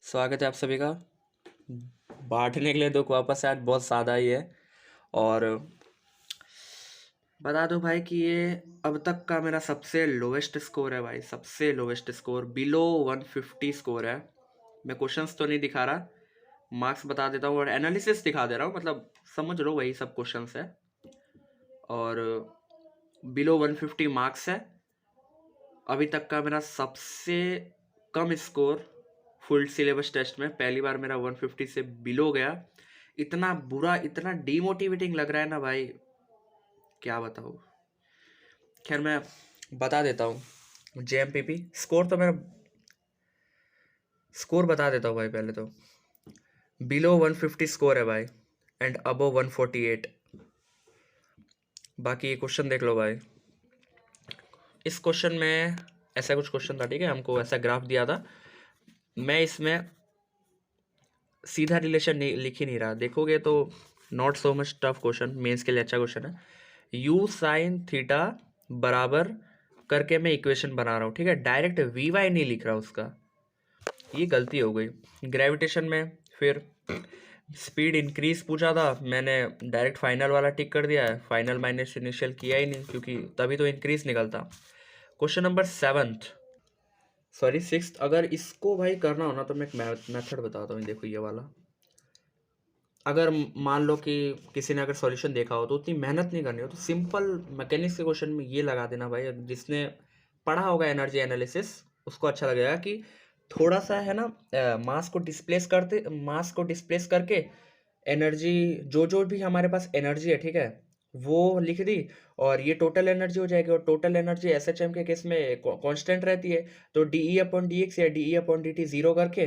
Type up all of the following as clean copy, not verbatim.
स्वागत है आप सभी का। बांटने के लिए दुख वापस आज बहुत सादा ही है। और बता दो भाई कि ये अब तक का मेरा सबसे लोवेस्ट स्कोर है भाई, सबसे लोवेस्ट स्कोर बिलो 150 स्कोर है। मैं क्वेश्चंस तो नहीं दिखा रहा, मार्क्स बता देता हूँ और एनालिसिस दिखा दे रहा हूँ, मतलब समझ लो वही सब क्वेश्चंस है। और बिलो 150 मार्क्स है अभी तक का मेरा सबसे कम स्कोर फुल सिलेबस टेस्ट में। पहली बार मेरा 150 से बिलो गया। इतना बुरा, इतना डीमोटिवेटिंग लग रहा है ना भाई, क्या बताऊँ। खैर मैं बता देता हूँ जेएमपीपी स्कोर। तो मेरा स्कोर बता देता हूँ भाई। पहले तो बिलो 150 स्कोर है भाई एंड अबव 148। बाकी ये क्वेश्चन देख लो भाई। इस क्वेश्चन में ऐसा कुछ क्वेश्चन था, ठीक है, हमको ऐसा ग्राफ दिया था। मैं इसमें सीधा रिलेशन नहीं लिख ही नहीं रहा, देखोगे तो not so much tough question, mains के लिए अच्छा क्वेश्चन है। यू साइन थीटा बराबर करके मैं इक्वेशन बना रहा हूँ, ठीक है, डायरेक्ट वी वाई नहीं लिख रहा उसका, ये गलती हो गई। ग्रेविटेशन में फिर स्पीड इंक्रीज पूछा था, मैंने डायरेक्ट फाइनल वाला टिक कर दिया है, फाइनल माइनस इनिशियल किया ही नहीं क्योंकि तभी तो इंक्रीज निकलता। क्वेश्चन नंबर 6th, अगर इसको भाई करना हो ना तो मैं एक मेथड बताता हूँ, देखो ये वाला। अगर मान लो कि किसी ने अगर सॉल्यूशन देखा हो तो उतनी मेहनत नहीं करनी हो तो सिंपल मैकेनिक्स के क्वेश्चन में ये लगा देना भाई। जिसने पढ़ा होगा एनर्जी एनालिसिस उसको अच्छा लगेगा कि थोड़ा सा है ना, मास को डिस्प्लेस करके एनर्जी, जो जो भी हमारे पास एनर्जी है, ठीक है, वो लिख दी और ये टोटल एनर्जी हो जाएगी। और टोटल एनर्जी एसएचएम के केस में कांस्टेंट रहती है, तो डीई अपॉन डी एक्स या dE upon d t zero करके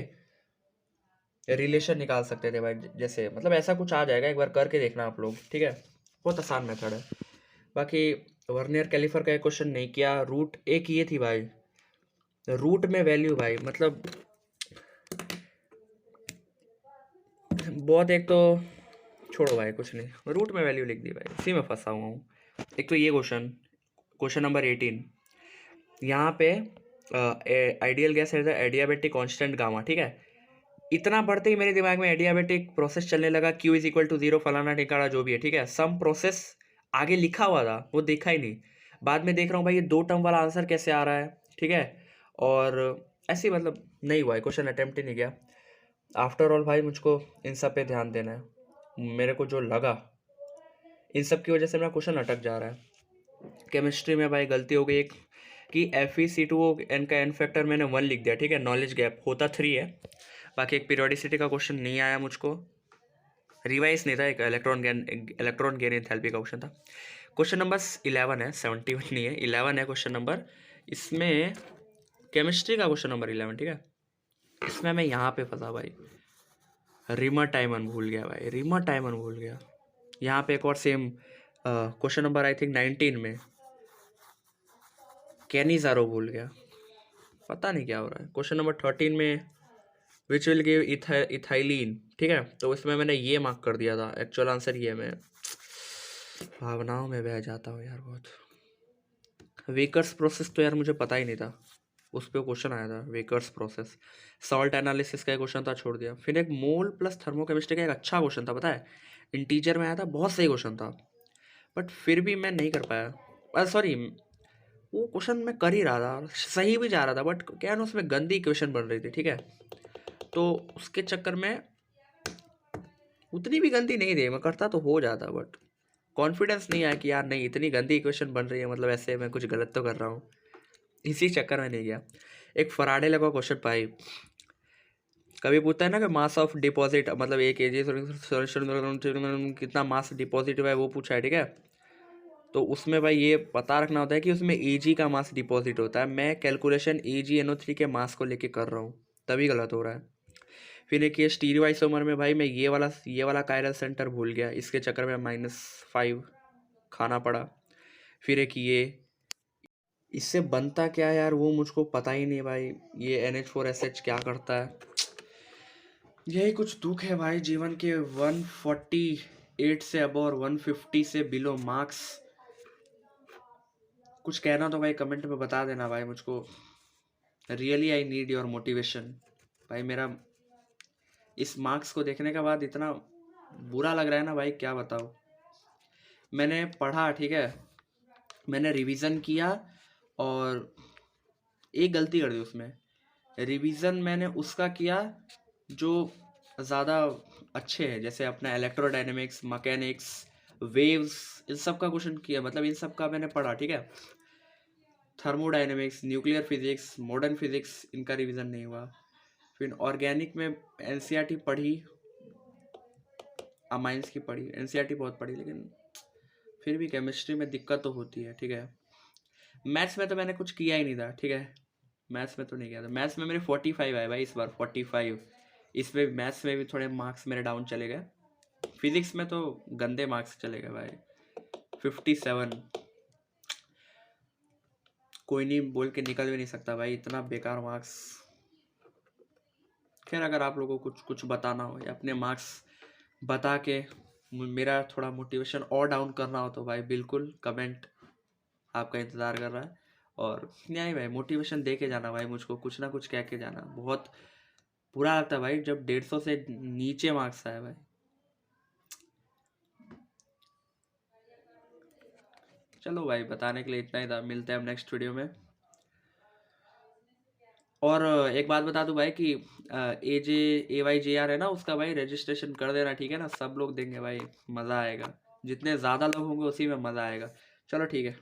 रिलेशन निकाल सकते थे भाई। जैसे मतलब ऐसा कुछ आ जाएगा, एक बार करके देखना आप लोग, ठीक है, बहुत आसान मेथड है। बाकी वर्नियर कैलिफर का एक क्वेश्चन नहीं किया, रूट एक ये थी भाई, रूट में वैल्यू भाई, मतलब बहुत, एक तो छोड़ो भाई, कुछ नहीं, रूट में वैल्यू लिख दी भाई, इसी में फंसा हुआ हूँ। एक तो ये क्वेश्चन, क्वेश्चन नंबर 18, यहाँ पे आइडियल गैस है एडियाबेटिक कांस्टेंट गामा, ठीक है। इतना पढ़ते ही मेरे दिमाग में एडियाबेटिक प्रोसेस चलने लगा, Q इज इक्वल टू 0 फलाना टिकाड़ा जो भी है, ठीक है। सम प्रोसेस आगे लिखा हुआ था, वो देखा ही नहीं, बाद में देख रहा हूँ भाई ये 2 टर्म वाला आंसर कैसे आ रहा है, ठीक है। और ऐसे ही मतलब नहीं हुआ है, क्वेश्चन अटेम्प्ट ही नहीं किया। आफ्टर ऑल भाई मुझको इन सब पे ध्यान देना है। मेरे को जो लगा इन सब की वजह से मेरा क्वेश्चन अटक जा रहा है। केमिस्ट्री में भाई गलती हो गई एक कि FeC2O का एन फैक्टर मैंने 1 लिख दिया, ठीक है, नॉलेज गैप होता 3 है। बाकी एक पीरियोडिसिटी का क्वेश्चन नहीं आया मुझको, रिवाइज नहीं था, एक इलेक्ट्रॉन गेन एंथैल्पी का क्वेश्चन था। क्वेश्चन नंबर 11 है, 71 नहीं है, 11 है क्वेश्चन नंबर। इसमें केमिस्ट्री का क्वेश्चन नंबर 11, ठीक है। इसमें मैं यहाँ पे फंसा भाई, रिमा टाइमन भूल गया भाई, रिमा टाइमन भूल गया। यहाँ पे एक और same question number I think 19 में कैनिजारो भूल गया, पता नहीं क्या हो रहा है। क्वेश्चन नंबर 13 में विच विल गिव इथाइलिन, ठीक है, तो इसमें मैंने ये मार्क कर दिया था, एक्चुअल आंसर ये। मैं भावनाओं में बह जाता हूँ यार बहुत। वेकर्स प्रोसेस तो यार मुझे पता ही नहीं था, उस पर क्वेश्चन आया था वेकर्स प्रोसेस। सॉल्ट एनालिसिस का क्वेश्चन था, छोड़ दिया। फिर एक मोल प्लस थर्मोकेमिस्ट्री का एक अच्छा क्वेश्चन था, पता है, इंटीजर में आया था, बहुत सही क्वेश्चन था, बट फिर भी मैं नहीं कर पाया। सॉरी, वो क्वेश्चन मैं कर ही रहा था, सही भी जा रहा था, बट क्या है ना, उसमें गंदी क्वेश्चन बन रही थी, ठीक है, तो उसके चक्कर में उतनी भी गंदी नहीं थी, मैं करता तो हो जाता, बट कॉन्फिडेंस नहीं आया कि यार नहीं, इतनी गंदी इक्वेशन बन रही है, मतलब ऐसे मैं कुछ गलत तो कर रहा हूँ, इसी चक्कर में नहीं गया। एक फराडे लगा क्वेश्चन पाई, कभी पूछता है ना कि मास ऑफ डिपॉजिट, मतलब एक केजी सॉल्यूशन कितना मास डिपॉजिट हुआ है, वो पूछा है, ठीक है। तो उसमें भाई ये पता रखना होता है कि उसमें Ag का मास डिपॉजिट होता है, मैं कैलकुलेशन AgNO3 के मास को लेके कर रहा हूँ, तभी गलत हो रहा है। फिर एक ये स्टीरियो आइसोमर में भाई मैं ये वाला कायरल सेंटर भूल गया, इसके चक्कर में -5 खाना पड़ा। फिर एक ये, इससे बनता क्या है यार वो मुझको पता ही नहीं भाई, ये NH4SH क्या करता है। यही कुछ दुख है भाई जीवन के। 148 से अब और 150 से बिलो मार्क्स। कुछ कहना तो भाई कमेंट में बता देना भाई मुझको, really I need your motivation भाई। मेरा इस मार्क्स को देखने के बाद इतना बुरा लग रहा है ना भाई, क्या बताओ। मैंने पढ़ा, ठीक है, मैंने रिवीजन किया और एक गलती कर दी उसमें। रिवीजन मैंने उसका किया जो ज़्यादा अच्छे हैं, जैसे अपना इलेक्ट्रोडायनेमिक्स, मैकेनिक्स, वेव्स, इन सब का क्वेश्चन किया, मतलब इन सब का मैंने पढ़ा, ठीक है। Thermodynamics, nuclear physics, modern physics, इनका रिवीजन नहीं हुआ। फिर ऑर्गेनिक में एनसीईआरटी पढ़ी, अमाइंस की पढ़ी, एनसीईआरटी बहुत पढ़ी, लेकिन फिर भी केमिस्ट्री में दिक्कत तो होती है, ठीक है। मैथ्स में तो मैंने कुछ किया ही नहीं था, ठीक है, मैथ्स में तो नहीं किया था। मैथ्स में मेरे 45 आए भाई इस बार, 45। इसमें मैथ्स में भी थोड़े मार्क्स मेरे डाउन चले गए। फिजिक्स में तो गंदे मार्क्स चले गए भाई, 57। कोई नहीं बोल के निकल भी नहीं सकता भाई, इतना बेकार मार्क्स। खैर, अगर आप लोगों को कुछ कुछ बताना हो या अपने मार्क्स बता के मेरा थोड़ा मोटिवेशन और डाउन करना हो तो भाई बिल्कुल कमेंट, आपका इंतज़ार कर रहा है। और नहीं भाई, मोटिवेशन दे के जाना भाई, मुझको कुछ ना कुछ कह के जाना। बहुत बुरा लगता है भाई जब 150 से नीचे मार्क्स आए भाई। चलो भाई, बताने के लिए इतना ही था, मिलते हैं हम नेक्स्ट वीडियो में। और एक बात बता दूं भाई कि AJAYJR है ना, उसका भाई रजिस्ट्रेशन कर देना, ठीक है ना। सब लोग देंगे भाई, मज़ा आएगा, जितने ज़्यादा लोग होंगे उसी में मज़ा आएगा। चलो ठीक है।